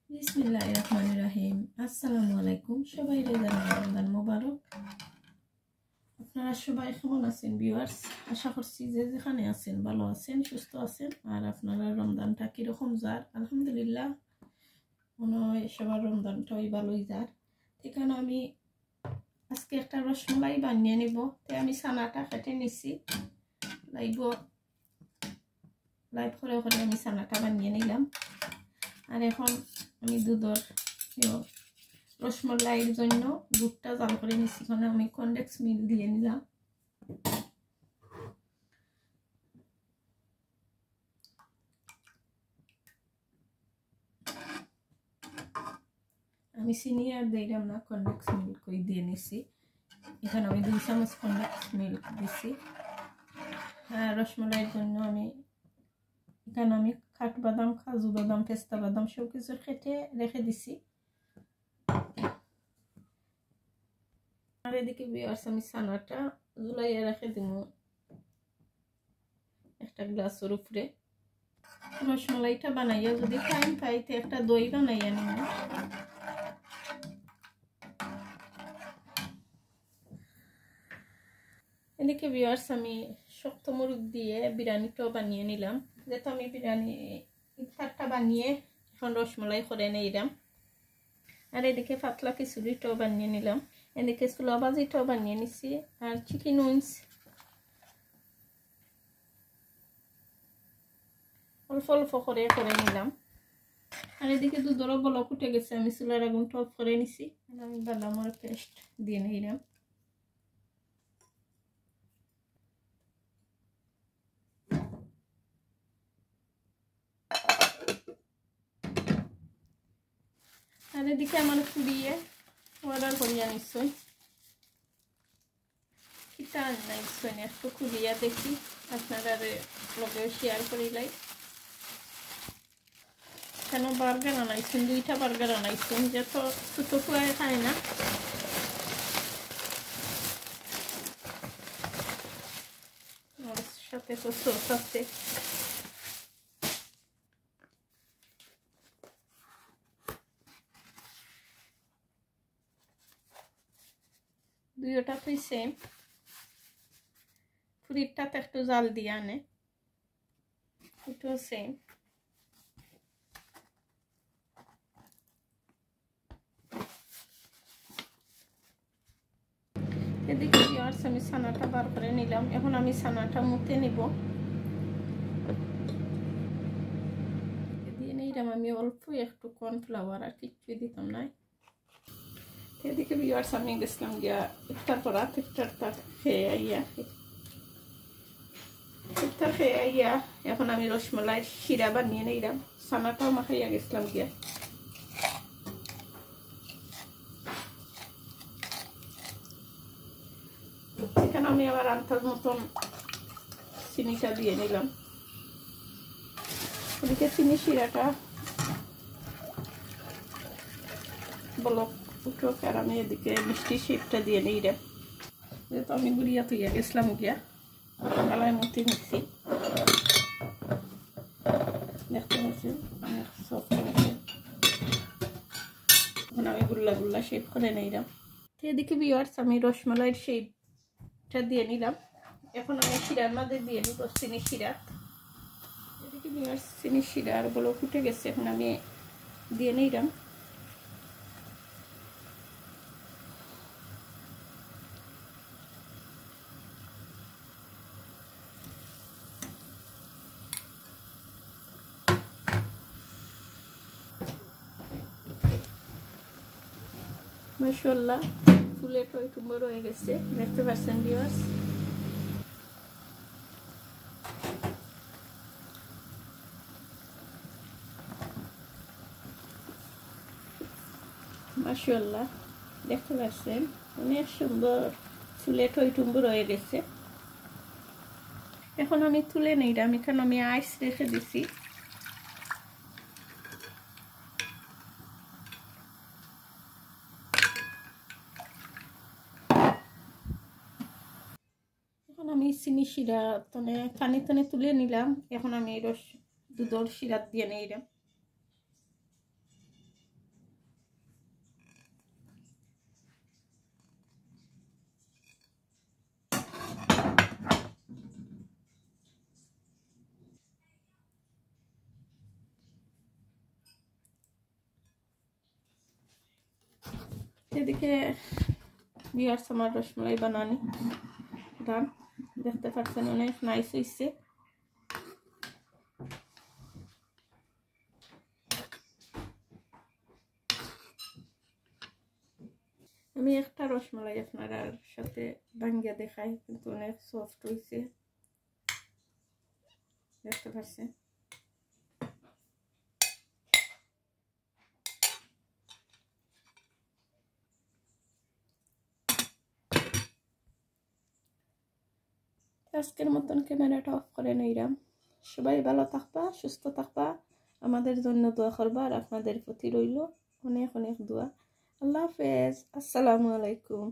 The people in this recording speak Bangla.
বিসমিল্লাহির রহমানির রহিম। আসসালামু আলাইকুম, সবাই রমজান মোবারক। আপনারা সবাই কেমন আছেন ভিউয়ার্স? আশা করছি যে যেখানে আছেন ভালো আছেন, সুস্থ আছেন। আর আপনারা রমজানটা কিরকম যার? আলহামদুলিল্লাহ মনে হয় সবার রমজানটাই ভালোই যার। এখানে আমি আজকে একটা রসমালাই বানিয়ে নিব। তাই আমি ছানাটা কেটে নিছি, লাইভ করে আমি ছানাটা বানিয়ে নিলাম। আর এখন আমি দুধের রসমালাইয়ের জন্য দুধটা জাল করে নিচ্ছি। এখানে আমি কনডেন্স মিল্ক দিয়ে নিলাম। আমি চিনি আর দিলাম না, কনডেন্স মিল্ক দিয়ে নিচ্ছি। এখানে আমি 2 চামচ কনডেন্স মিল্ক দিচ্ছি। আর রসমালাইয়ের জন্য এখানে আমি কাঠবাদাম, কাজু বাদাম, পেস্তা বাদাম সব কিছু কেটে রেখে দিছি। আর এদিকে ভিউয়ার্স আমি ছানাটা ঝুলাইয়া রেখে দিব একটা গ্লাসের উপরে। রসমালাইটা বানাইয়া যদি টাইম পাইতে একটা দই বানাইয়া নিব। এদিকে ভিউয়ার্স আমি শক্ত মুরগ দিয়ে বিরিয়ানিটাও বানিয়ে নিলাম। যেহেতু আমি বিরিয়ানি ইফতারটা বানিয়ে এখন রসমালাই করে নিলাম। আর এদিকে পাতলা খিচুড়িটাও বানিয়ে নিলাম। এদিকে ছোলা ভাজিটাও বানিয়ে নিছি। আর চিকেন উইংস অল্প অল্প করে নিলাম। আর এদিকে দুধেরও বলক উঠে গেছে, আমি চুলার আগুনটা অফ করে নিছি। আমি বাদামের পেস্ট দিয়ে নিলাম। আর এদিকে আমার ফুরিয়ে অর্ডার করিয়া নিশ্চয় কিটা নিশ্চয় একটু খুলিয়া দেখি আপনারা লগে শেয়ার করিলাই। কেন বার্গার আনাইছেন, 2টা বার্গার আনাইছেন, যত ছোটো খুয়ায় খায় না। ওর সাথে তো সস আছে। দুইটাতেই সেম। ফুরিরটাতে একটু জাল দিয়ে আনে, এটাও সেম। এদিকে ভিউয়ার্স আমি ছানাটা বার করে নিলাম। এখন আমি ছানাটা মুতে নিব। দিয়ে নিলাম আমি অল্প একটু কর্নফ্লাওয়ার, আর কিচ্ছুই দিতাম না। এদিকে ভিউয়ার্স আমি গেছিলাম গিয়া ইফতার করা। ইফতারটা খেয়ে আইয়া এখন আমি রসমালাই শিরা বানিয়ে নিলাম। ছানাটাও মাখাইয়া গেছিলাম গিয়া। এখানে আমি আবার আন্দাজ মতন চিনিটা দিয়ে নিলাম। এদিকে চিনি শিরাটা বলক উঠুক, আর আমি এদিকে মিষ্টি শিরটা দিয়ে নিলাম। যেহেতু আমি গুড়িয়া তুইয়া গেছিলাম গিয়া গালায় মতি নিচ্ছি। দেখতে পাচ্ছেন অনেক সফট হয়েছে। এখন আমি গুল্লা শেপ করে নিলাম। এদিকে ভিউয়ার্স আমি রসমালাইয়ের শেপটা দিয়ে নিলাম। এখন আমি শিরার মাঝে দিয়ে নিব চিনি শিরা। এদিকে ভিউয়ার্স চিনি শিরা আর বলক উঠে গেছে, এখন আমি দিয়ে নিলাম। মাশাআল্লাহ ফুলে টইটুম্বর হয়ে গেছে, দেখতে পাচ্ছেন ভিউয়ার্স। মাশাআল্লাহ দেখতে পাচ্ছেন অনেক সুন্দর ফুলে টইটুম্বর হয়ে গেছে। এখন আমি তুলে নিলাম। এখানে আমি আইস রেখে দিছি। এখন আমি চিনি শিরা পানি তুলে নিলাম। এখন আমি দুধের শিরা দিয়ে নিলাম। এদিকে ভিউয়ার্স আমার রসমালাই বানানি ডান, দেখতে পাচ্ছেন অনেক নাইস হয়েছে। আমি একটা রসমালাই আপনার সাথে ভাঙ্গিয়া দেখাই, কিন্তু অনেক সফট হয়েছে, দেখতে পাচ্ছেন। আজকের মতন ক্যামেরাটা অফ করে নিলাম। সবাই ভালো থাকবা, সুস্থ থাকবা, আমাদের জন্য দোয়া করবা, আর আপনাদের প্রতি রইল অনেক অনেক দোয়া। আল্লাহ হাফেজ, আসসালামু আলাইকুম।